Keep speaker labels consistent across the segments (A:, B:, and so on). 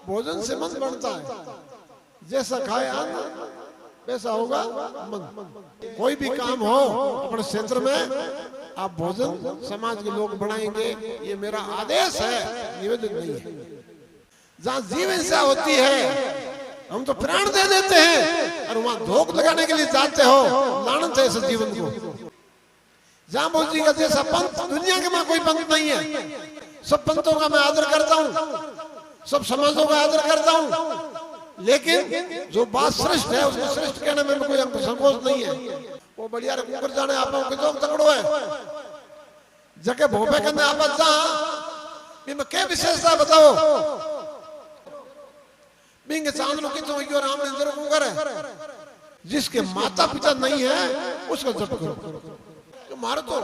A: भोजन से मन बढ़ता है, जैसा खाए अन्न वैसा होगा मन। कोई भी काम हो अपने क्षेत्र में आप भोजन समाज के लोग बढ़ाएंगे, ये मेरा आदेश है, निवेदन नहीं है। जहाँ जीव हिंसा होती है हम तो प्राण दे देते हैं और वहां धोख लगाने के लिए जाते हो, लानत है इस जीवन को। जाम्बो जी का जैसा पंथ दुनिया के में कोई पंथ नहीं है। सब पंथों का मैं आदर करता हूँ, सब समाजों का आदर करता हूँ, लेकिन जो बात श्रेष्ठ है उसको श्रेष्ठ कहने में कोई हमको संकोच नहीं है। वो बढ़िया ऊपर जाने आप तगड़ो है जगह भोपे करने आप जा क्या विशेषता बताओ। बिंग चांद कितों राम इंद्र को करे, जिसके माता पिता नहीं है उसको जप करो। मारो तो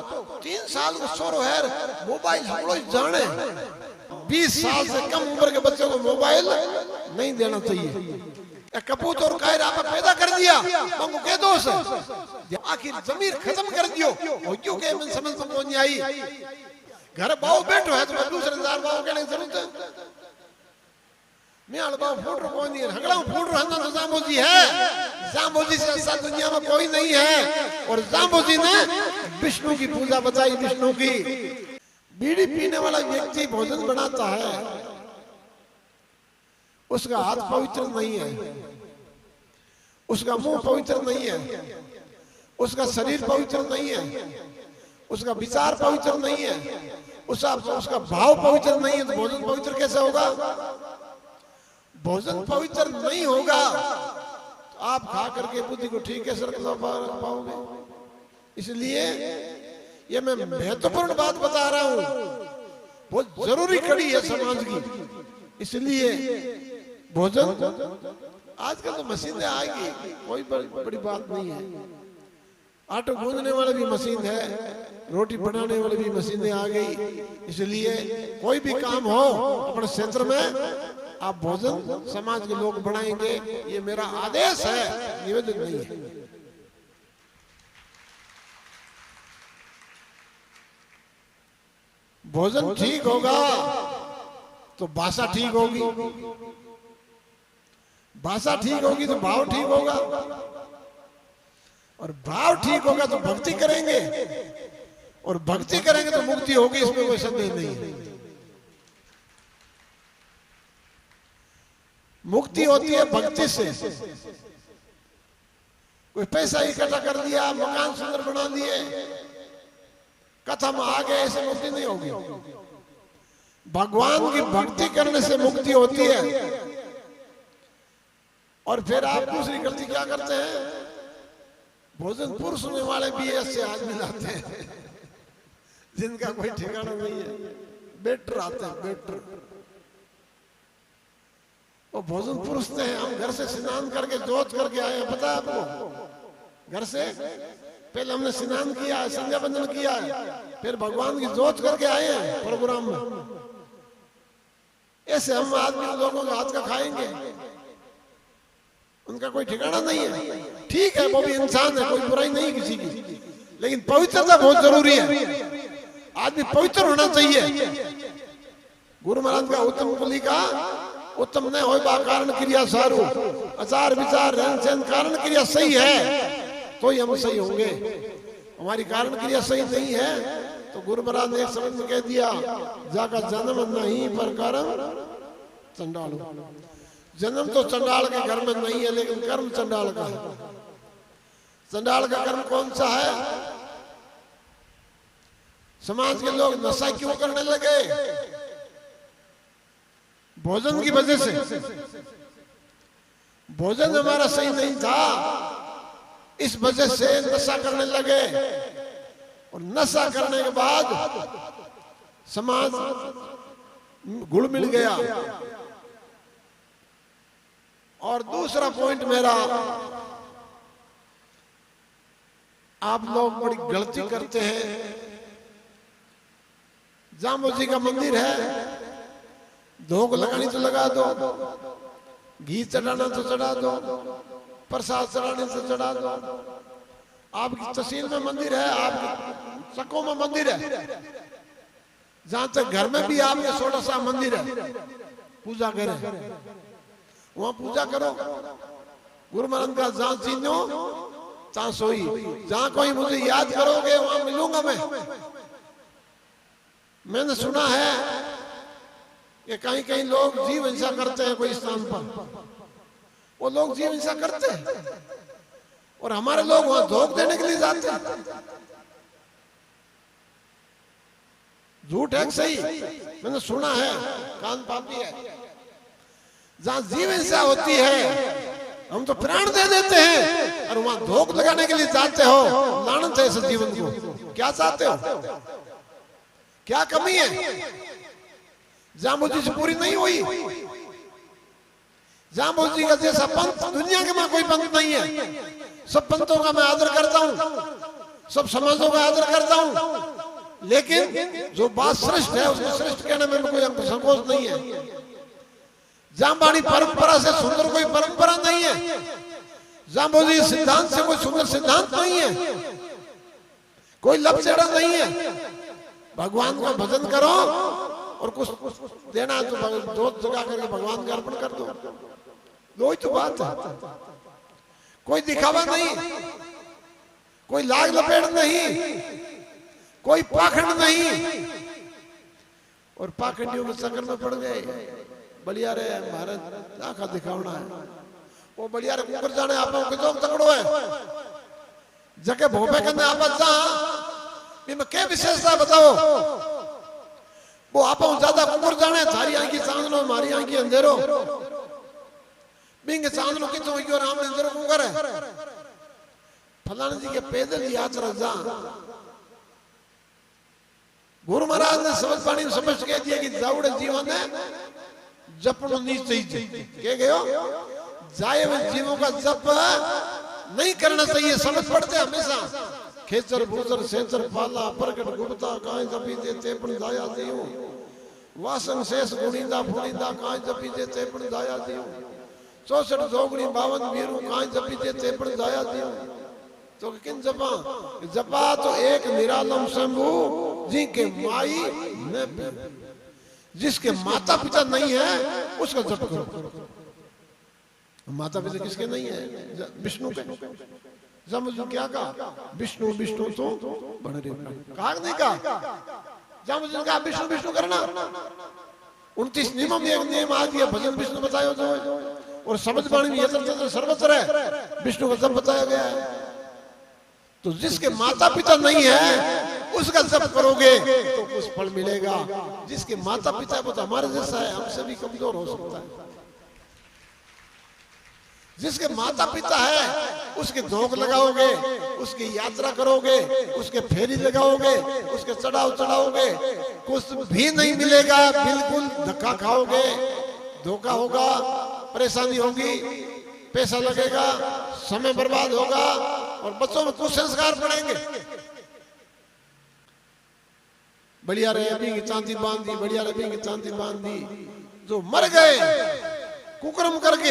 A: 3 साल का छोरो है, मोबाइल हम लोग जाने 20 साल से कम उम्र के बच्चों को मोबाइल नहीं देना चाहिए। कपूत और कायर आपने पैदा कर दिया, हमको क्या दोष है? आखिर जमीर खत्म कर दियो, क्यों के मन समझ तो नहीं आई। घर बाव बैठो है तो दूसरे दार बाव कहने की जरूरत है। मैं अलबाव फूट रहा नहीं, हगड़ा फूट रहा तो जाम्बो जी है। जाम्बो जी से ऐसा दुनिया में कोई नहीं है। और जाम्बो जी ने विष्णु की पूजा बताई, विष्णु की। बीड़ी पीने वाला व्यक्ति भोजन बनाता है, उसका हाथ पवित्र नहीं है, उसका मुंह पवित्र नहीं है, उसका शरीर पवित्र नहीं है, उसका विचार पवित्र नहीं है, उसका भाव पवित्र नहीं है, तो भोजन पवित्र कैसे होगा? भोजन पवित्र नहीं होगा तो आप खा करके बुद्धि को ठीक कैसे रख पाओगे? इसलिए ये मैं महत्वपूर्ण बात बता रहा हूं, बहुत जरूरी कड़ी है समाज की। इसलिए भोजन आजकल तो मशीनें आएगी, कोई बड़ी बात नहीं है। आटो गूंदने वाले भी मशीन है, रोटी बनाने वाली भी मशीनें आ गई। इसलिए कोई भी काम हो अपने क्षेत्र में आप भोजन समाज के लोग बढ़ाएंगे, ये मेरा आदेश है, निवेदन नहीं है। भोजन ठीक होगा तो भाषा ठीक होगी, भाषा ठीक होगी तो भाव ठीक होगा, और भाव ठीक होगा तो भक्ति करेंगे, और भक्ति करेंगे तो मुक्ति होगी, इसमें कोई संदेह नहीं है। मुक्ति होती है भक्ति से। कोई पैसा इकट्ठा कर दिया, मकान सुंदर बना दिए, कथा में आ गए, ऐसे मुक्ति नहीं होगी। भगवान की भक्ति करने से मुक्ति होती है। और फिर आप दूसरी गलती क्या करते हैं? भोजन पुरुष होने वाले भी ऐसे आदमी लाते हैं जिनका कोई ठिकाना नहीं है, बेटर आते हैं, बेटर। वो भोजन पुरुष थे, हम घर से स्नान करके जोत करके आए, पता है आपको? घर से पहले हमने स्नान किया है, संध्या बंदन किया है, फिर भगवान की जोत करके आए हैं प्रोग्राम में। ऐसे हम आदमी लोगों के हाथ का खाएंगे, उनका कोई ठिकाना नहीं है। ठीक है, वो भी इंसान है, कोई बुराई नहीं किसी की, लेकिन पवित्रता बहुत जरूरी है। आदमी पवित्र होना चाहिए। गुरु महाराज का उत्तम कुली का उत्तम न हो कारण क्रिया सारू, आचार विचार रहन सहन कारण क्रिया सही है तो ही हम सही होंगे। हमारी कारण क्रिया सही नहीं है तो गुरु महाराज ने एक शब्द में कह दिया, जाका जन्म नहीं पर कर्म चंडाल। जन्म तो चंडाल के घर में नहीं है, लेकिन कर्म चंडाल का है। चंडाल का कर्म कौन सा है? समाज के लोग नशा क्यों करने लगे? भोजन की वजह से। भोजन हमारा सही नहीं था, इस वजह से नशा करने लगे, और नशा करने के बाद समाज गुड़ मिल गया। और दूसरा पॉइंट मेरा, आप लोग बड़ी गलती करते हैं। जाम्बो जी का मंदिर है, धोख लगानी तो लगा दो, घी चढ़ाना तो चढ़ा दो, प्रसाद चढ़ाने से चढ़ा दो। आपकी तहसील में मंदिर है, आपकी सकों में मंदिर है, जहां तक घर में भी आपके छोटा सा मंदिर है, पूजा करे, वहां पूजा करो। गुरु महाराज का जहां चीनो तहां सोई, जहां कोई मुझे याद करोगे वहां मिलूंगा मैं। मैंने सुना है कि कहीं कहीं लोग जीव हिंसा करते हैं कोई स्थान पर, वो लोग जीव हिंसा करते हैं और हमारे लोग वहां धोख देने के लिए जाते हैं। झूठ है सही, मैंने सुना है, कान पापी है। जहां जीव हिंसा होती है हम तो प्राण दे देते हैं और वहां धोख लगाने के लिए जाते हो। लानत है इस जीवन को। क्या चाहते हो? क्या कमी है? जामुजी से पूरी नहीं हुई। जामुजी का जैसा पंथ दुनिया के में कोई पंथ नहीं है। सब पंथों का मैं आदर करता हूं, सब समाजों का आदर करता हूं, लेकिन जो बात श्रेष्ठ है उसको श्रेष्ठ कहने में कोई संकोच नहीं है। जामबाड़ी परंपरा से सुंदर कोई परंपरा नहीं है। जाम्बोजी सिद्धांत से कोई सुंदर सिद्धांत नहीं है। कोई लपचेड़ा नहीं है। भगवान का भजन करो और कुछ देना तो जोत जगा करके भगवान का अर्पण कर दो ही तो बात है। कोई दिखावा नहीं, कोई लाग लपेट नहीं, कोई पाखंड नहीं। और पाखंडियों के चक्कर में पड़ गए। बलिया रे भारत आखा दिखावना है, वो बलिया रे कुकर जाने आप कितो तकड़ो है जके भोपे कने आप जा में क्या विशेषता बताओ। वो आप ज्यादा कुकर जाने, थारी आंखी चांदनो मारी आंखी अंधेरो। बिंग चांदनो कितो यो राम ने अंधेरो कुकर है। फलाने जी के पैदल यात्रा जा। गुरु महाराज ने समझ पानी में समझ के दिया कि जावड़े जीवन है जपनो नहीं चाहिए। क्या गयो जाए हुए जीवों का जप नहीं करना चाहिए। समझ पड़ते हमेशा खेचर भूचर सेचर पाला प्रकट गुप्ता काई जपी दे तेपन दाया दियो। वासन शेष गुणीदा फुणीदा काई जपी दे तेपन दाया दियो। 64 जोगणी 52 वीरू काई जपी दे तेपन दाया दियो। तो किन जपा? जपा तो एक निरालम शंभु जी के माई न जिसके माता पिता नहीं है उसका जप करो। माता पिता किसके नहीं है? विष्णु के। जामुजी क्या कहा? विष्णु विष्णु तो बड़े कहा नहीं कहा? जामुजी ने कहा विष्णु विष्णु करना। 29 नियमों में एक नियम आ गया, भजन विष्णु बताया जो है। और समझ पानी में यत्र तत्र सर्वत्र है, विष्णु का जप बताया गया है। तो जिसके माता पिता नहीं है उसका जप करोगे तो कुछ फल मिलेगा। जिसके माता पिता है वो तो हमारे जैसा है, हमसे भी कमजोर हो सकता है। जिसके माता पिता है उसके धोख लगाओगे, उसकी यात्रा करोगे, उसके फेरी लगाओगे, उसके चढ़ाव चढ़ाओगे, कुछ भी नहीं मिलेगा। बिल्कुल धक्का खाओगे, धोखा होगा, परेशानी होगी, पैसा लगेगा, समय बर्बाद होगा और बच्चों में कुछ संस्कार पड़ेंगे। बढ़िया रहे अभी की चांदी बांधी, बढ़िया रहे अभी की चांदी बांधी। जो मर गए कुकर्म करके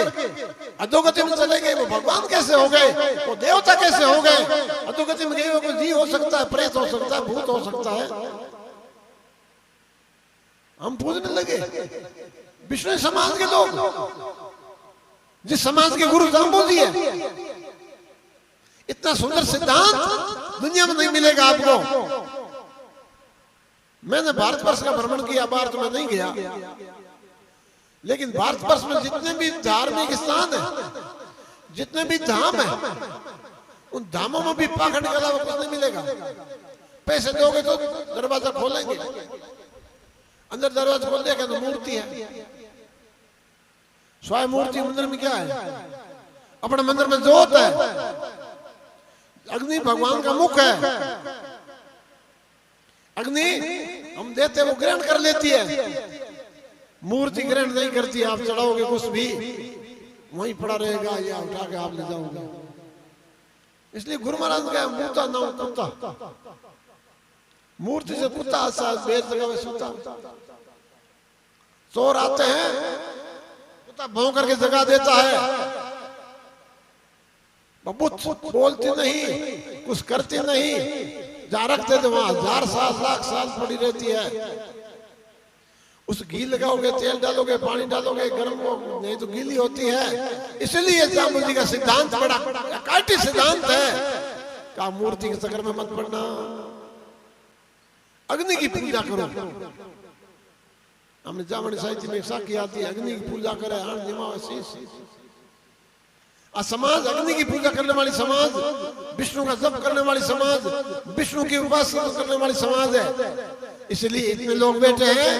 A: अधोगति में चले गए वो भगवान कैसे हो गए? वो देवता कैसे हो गए? अधोगति में गए वो जी हो सकता है, प्रेत हो सकता है, भूत हो सकता है। हम पूजने लगे विष्णु समाज के लोग, जिस समाज के गुरु जाम्बोजी है। इतना सुंदर सिद्धांत दुनिया में नहीं मिलेगा आपको। मैंने भारतवर्ष का भ्रमण किया, बाहर तो मैं नहीं गया, लेकिन भारतवर्ष में जितने भी धार्मिक स्थान है, जितने भी धाम है, उन धामों में भी पाखंड के अलावा कुछ नहीं मिलेगा। पैसे दोगे तो दरवाजा खोलेंगे, अंदर दरवाजा खोल देगा तो मूर्ति है। स्वयं मूर्ति मंदिर में क्या है? अपने मंदिर में जोत है, अग्नि भगवान का मुख है। अग्नि हम देते वो ग्रहण कर लेती है, मूर्ति ग्रहण नहीं करती। आप चढ़ाओगे कुछ भी वहीं पड़ा रहेगा या उठा के आप ले जाओगे। इसलिए गुरु महाराज का मूर्ता ना कुत्ता, मूर्ति से कुत्ता आसा बेर जगह सोता। चोर आते हैं, कुत्ता भौं करके जगा देता है। बबूत बोलती नहीं, कुछ करती नहीं, जहां रखते थे वहां 1000 साल लाख साल पड़ी रहती है। उस घी लगाओगे, तेल डालोगे, पानी डालोगे, गर्म हो नहीं तो गीली होती है। इसलिए जामुन जी का सिद्धांत बड़ा काटी सिद्धांत है का मूर्ति के चक्कर में मत पड़ना, अग्नि की पूजा करो। हमने जामणी साहित्य में साखी आती है, अग्नि की पूजा करे हर दिमाग शीश। समाज अग्नि की पूजा करने वाली समाज, विष्णु का जप करने वाली समाज, विष्णु की उपासना करने वाली समाज है। इसलिए इतने लोग बैठे हैं।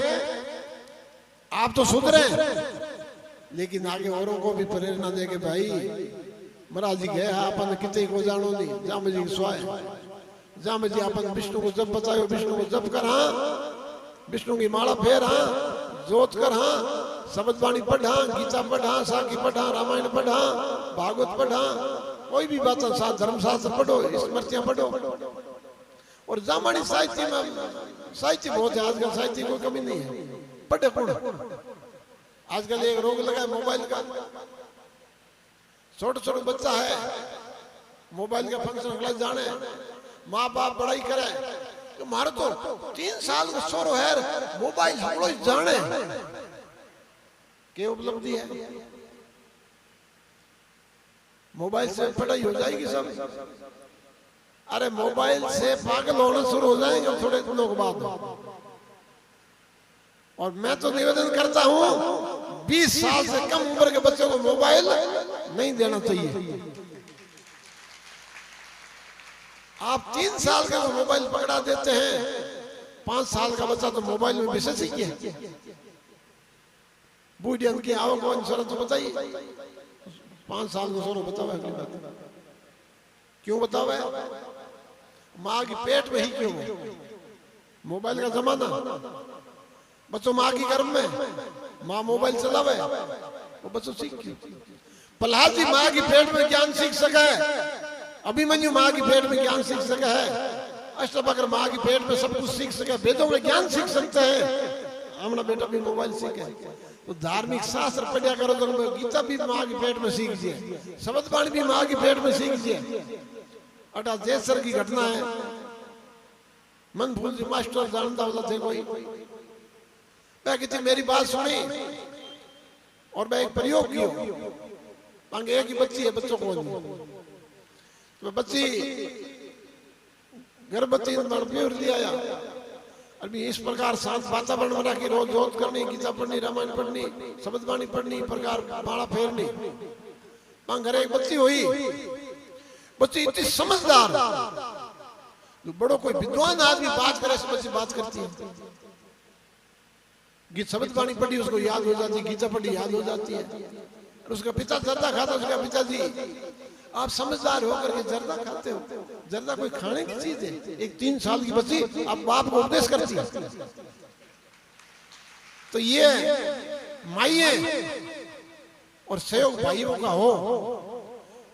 A: आप तो सुधरे, लेकिन आगे औरों को भी प्रेरणा दे के भाई महाराज जी गए अपन कितने को जानो नहीं, जाम जी स्वाय जाम जी अपन विष्णु को जप बतायो, विष्णु को जप कर, हाँ विष्णु की माला फेर, हाँ जोत कर, हाँ शब्द वाणी पढ़ा, गीता पढ़ा, साखी पढ़ा, रामायण पढ़ा, भागवत पढ़ा, कोई भी बात साथ धर्मशास्त्र पढ़ो, स्मृतियां पढ़ो। और जामणी साहित्य में साहित्य बहुत है, आजकल साहित्य कोई कमी नहीं है, पढ़े कौन। आजकल एक रोग लगा है मोबाइल का, छोटे छोटे बच्चा है मोबाइल का फंक्शन क्लास जाने, माँ बाप पढ़ाई करे तो मारो तो 3 साल का सोरो है मोबाइल हम लोग जाने क्या उपलब्धि है। मोबाइल से पढ़ाई हो जाएगी सब। अरे मोबाइल से पागल होना शुरू हो जाएंगे थोड़े दिनों के बाद। और मैं तो निवेदन करता हूं 20 साल से कम उम्र के बच्चों को मोबाइल नहीं देना चाहिए। आप 3 साल का तो मोबाइल पकड़ा देते हैं, 5 साल का बच्चा तो मोबाइल में विशेष ही है। बूढ़ियन की आवक कौन शरत तो बताइए, 5 साल को सोरो बताओ अगली बात क्यों बताओ है? माँ की पेट में ही क्यों? मोबाइल का जमाना, बच्चों माँ की गर्भ में, माँ मोबाइल चलावे वो बच्चों सीख क्यों? प्रहलाद जी माँ की पेट में ज्ञान सीख सका है, अभिमन्यु माँ की पेट में ज्ञान सीख सका है, अष्टवक्र माँ की पेट में सब कुछ सीख सके, वेदों में ज्ञान सीख सकते हैं। हमारा बेटा भी मोबाइल सीखे तो धार्मिक शास्त्र पढ़ा करो तो गीता भी माँ की पेट में सीख जिए, शब्द वाणी भी माँ की पेट में सीख जिए। अटा जैसर की घटना है, मनफूल जी मास्टर जानता होता थे कोई, मैं कहती मेरी बात सुनी और मैं एक प्रयोग किया। मांगे एक ही बच्ची है, बच्चों को तो बच्ची गर्भवती ले आया। अभी इस प्रकार शांत वातावरण बना के रोज जोत करनी, गीता पढ़नी, रामायण पढ़नी, शब्द वाणी पढ़नी, प्रकार माला फेरनी। वहां घर एक बच्ची हुई, बच्ची इतनी समझदार, जो बड़ो कोई विद्वान आदमी बात करे से बच्ची बात करती है। गीत शब्द वाणी पढ़ी उसको याद हो जाती, गीता पढ़ी याद हो जाती है। और उसका पिता जर्दा खाता, उसका पिताजी आप समझदार होकर के जर्दा खाते हो, जर्दा कोई खाने की चीज है? एक 3 साल की बच्ची आप बाप को उपदेश करती है। तो ये माइये और सहयोग भाइयों का हो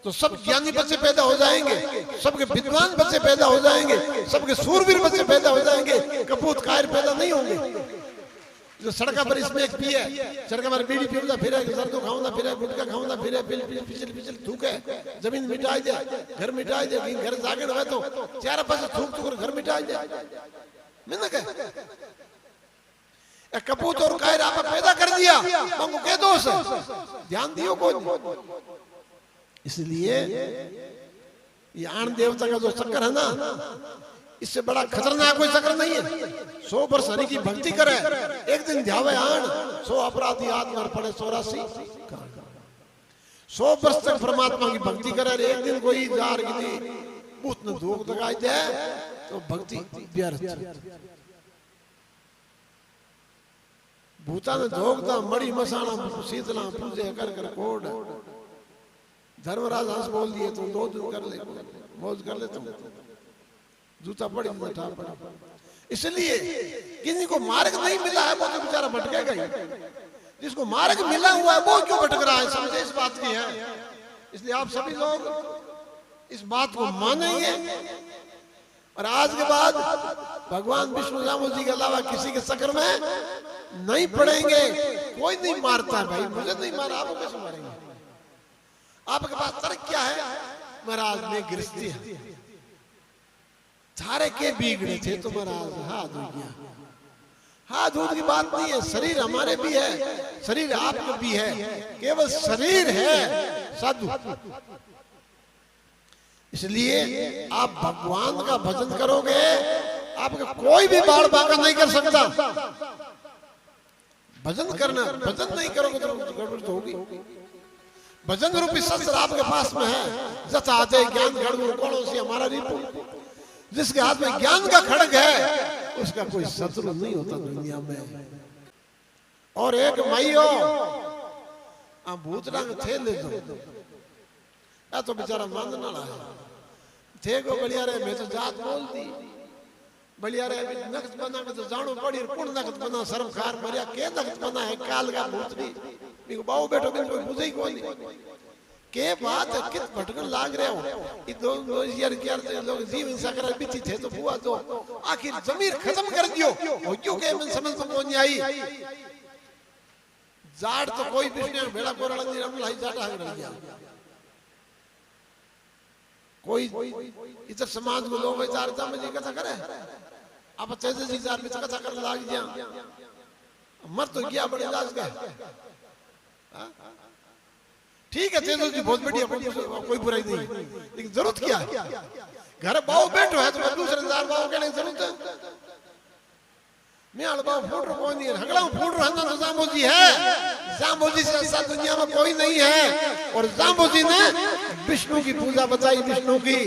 A: तो सब ज्ञानी बच्चे पैदा हो जाएंगे, सबके विद्वान बच्चे पैदा हो जाएंगे, सबके सूरवीर बच्चे पैदा हो जाएंगे, कपूत कायर पैदा नहीं होंगे। जो सड़क पर इसमें एक पिए, सड़क पर बीड़ी पीऊंगा फिर जर्दो खाऊंगा फिर गुटखा खाऊंगा फिर पिछल पिछल थूके, जमीन मिटाई दे, घर मिटाई दे, घर जागण हुए तो चार पास थूक थूक घर मिटाई दे। मैंने कहा कपूत और कायर आप पैदा कर दिया, हमको क्या दोष है? ध्यान दियो को। इसलिए ये आन देवता का जो चक्कर है ना, इससे बड़ा खतरनाक कोई चक्कर नहीं है। 100 वर्ष हरि की भक्ति करे, एक दिन ध्यावे आन, 100 अपराधी आत्मा पड़े 84। 100 वर्ष तक परमात्मा की भक्ति करे, एक दिन कोई जार गिनी भूत न धोख लगाई दे तो भक्ति व्यर्थ। भूता ने धोखता मड़ी मसाना शीतला पूजे कर कर कोड। धर्मराज हंस बोल दिए तुम 2 दिन कर ले, मौज कर ले तुम, जूता पड़ी बैठा पड़ा। इसलिए किसी को मार्ग नहीं मिला है वो तो बेचारा भटकेगा ही, जिसको मार्ग मिला हुआ है वो क्यों भटक रहा है? समझे इस बात की है। इसलिए आप सभी लोग इस बात को मानेंगे और आज के बाद भगवान विष्णु जामो जी के अलावा किसी के चक्कर में नहीं पड़ेंगे। कोई नहीं मारता है भाई, मुझे नहीं मारा, आपको कैसे मारेंगे? आपके पास तर्क क्या है? महाराज में गृहस्थी है, थारे के बिगड़े थे तो महाराज हाथ हो गया, हाँ, दूध की बात नहीं है, शरीर हमारे भी है, शरीर आपके भी है, केवल शरीर है साधु। इसलिए आप भगवान का भजन करोगे, आपका कोई भी बाढ़ बांका नहीं कर सकता। भजन करना, भजन नहीं करोगे तो गड़बड़ तो होगी। भजन रूपी शस्त्र आपके पास में है, जता आते ज्ञान खड़गु कौन सी हमारा रिपु। जिसके हाथ में ज्ञान का खड़ग है उसका कोई शत्रु नहीं होता दुनिया में। और एक माइयो भूतड़ा में थे ले दो, या तो बेचारा मान ना रहा थे को बढ़िया रहे, मैं तो जात बोल दी बढ़िया रहे, नकद बना के तो जानो पड़ी, कौन नकद बना शर्म खार मरिया के नकद बना है काल का भूतड़ी बिको बाऊ बैठो बिन कोई बुझे ही कोई के बात कित भटकन लाग रहे हो। ये दो यार क्या लोग जीवन सागर बिती थे तो बुआ तो आखिर जमीर खत्म कर दियो हो क्यों के मन समझ तो नहीं आई। जाड़ तो कोई बिष्णु भेड़ा कोरड़ा नहीं रमला ही जाटा है गया कोई इधर समाज में लोग विचारता में जी कथा करे आप तेज जी जार में कथा कर लाग जा मर तो गया बड़े लाज का। ठीक है तेजो जी बहुत बढ़िया, कोई बुराई नहीं, लेकिन जरूरत क्या है? घर बाव बैठो है तो दूसरे दार बाव के लिए जरूरत है। मैं अलबाव फूट रहा नहीं है, हगड़ा फूट रहा ना तो जाम्बोजी है, जाम्बोजी से ऐसा दुनिया में कोई नहीं है। और जाम्बोजी ने विष्णु की पूजा बताई, विष्णु की,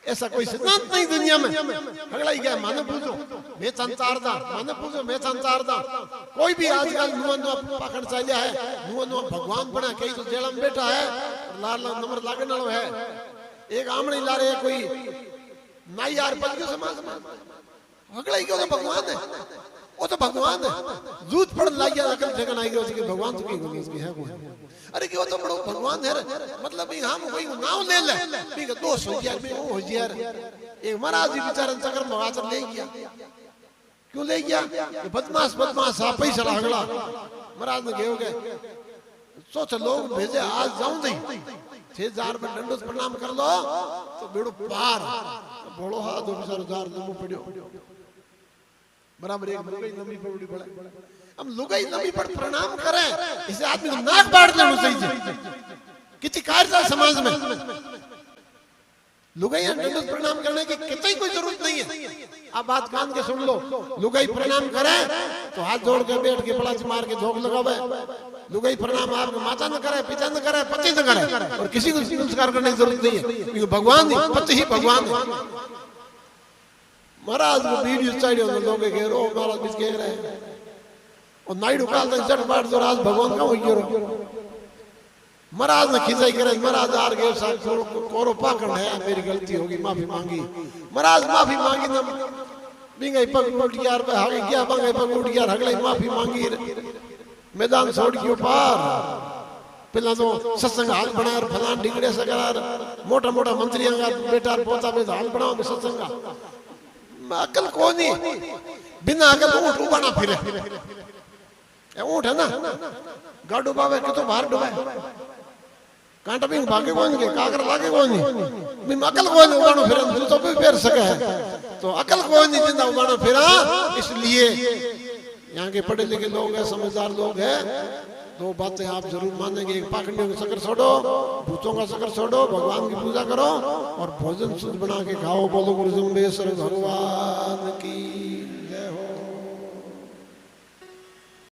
A: ऐसा कोई सिद्धांत नहीं दुनिया में। हगड़ा ही क्या माने पूजो मैं संतारदा, माने पूजो मैं संतारदा। कोई भी आजकल नुआ नुआ पकड़ चालिया है, नुआ नुआ भगवान बना कई तो जेल में बैठा है, लाल लाल नंबर लागे नालो है। एक आमड़ी ला रहे कोई नाई यार बन गयो समाज में, हगड़ा ही क्यों तो भगवान है, वो तो भगवान है। जूत पड़ ला गया अकल ठेकाना आई गयो कि भगवान तो की इसकी है कोई। अरे क्यों तो बड़ो भगवान है, मतलब हम कोई नाम ले ले ठीक है दोस्त हो गया मैं वो हो गया। एक महाराज जी बेचारा चक्कर में आचर ले गया, क्यों ले गया कि बदमाश बदमाश आप ही चला हगड़ा। महाराज ने गए हो गए सोच लोग भेजे आज जाऊं नहीं 6000 में दंडोत प्रणाम कर लो तो बेड़ो पार बोलो हाथ दो बेचारा जार लंबो पड़ियो बराबर। एक लुगाई लंबी पड़ी पड़े, हम लुगाई लंबी पर प्रणाम करें इसे आदमी को नाक बांट लेना चाहिए किसी कार्य समाज में। लुगाई दंडोत प्रणाम करने की कितनी कोई जरूरत नहीं है। आप बात कान के सुन लो, लुगाई प्रणाम करे तो हाथ जोड़ के बैठ के पलाच मार के धोख लगावे। लुगाई प्रणाम आपको माता न करे, पिता न करे, पति न करे, और किसी को नमस्कार करने की जरूरत नहीं है क्योंकि भगवान ही पति ही भगवान है। महाराज को वीडियो चाहिए लोग कह रो महाराज बीच कह रहे और नाइडू काल तक जट बाट जो राज भगवान का हो गयो। महाराज ने खिंचाई करे, महाराज आर गए साहब कोरो पाकड़ है, मेरी गलती होगी माफी मांगी। महाराज माफी मांगी ना बिंगई पग उठ यार पे हागे गया बंगई पग उठ यार हगले माफी मांगी मैदान छोड़ के पार पहला तो सत्संग हाल बनाया फलान डिगड़े से करार मोटा मोटा मंत्रियों का बेटा पोता पे हाल बनाओ सत्संग का अकल को नहीं बिना अकल ऊँट उबाना फिरे ऊँट है ना गाड़ डुबावे कि तो बाहर डुबाए कांटा भी भागे कौन के काकर लागे कौन नहीं बिन अकल को नहीं उबानो फिर तो भी फेर सके है तो अकल को नहीं जिंदा उबानो फिरा। इसलिए यहाँ के पढ़े लिखे लोग हैं, समझदार लोग हैं, दो बातें आप जरूर मानेंगे। एक पाखंडियों का शक्कर छोड़ो, भूतों का शक्कर छोड़ो, भगवान की पूजा करो और भोजन शुद्ध बना के खाओ। बोलो गुरु जम्बेश्वर भगवान की।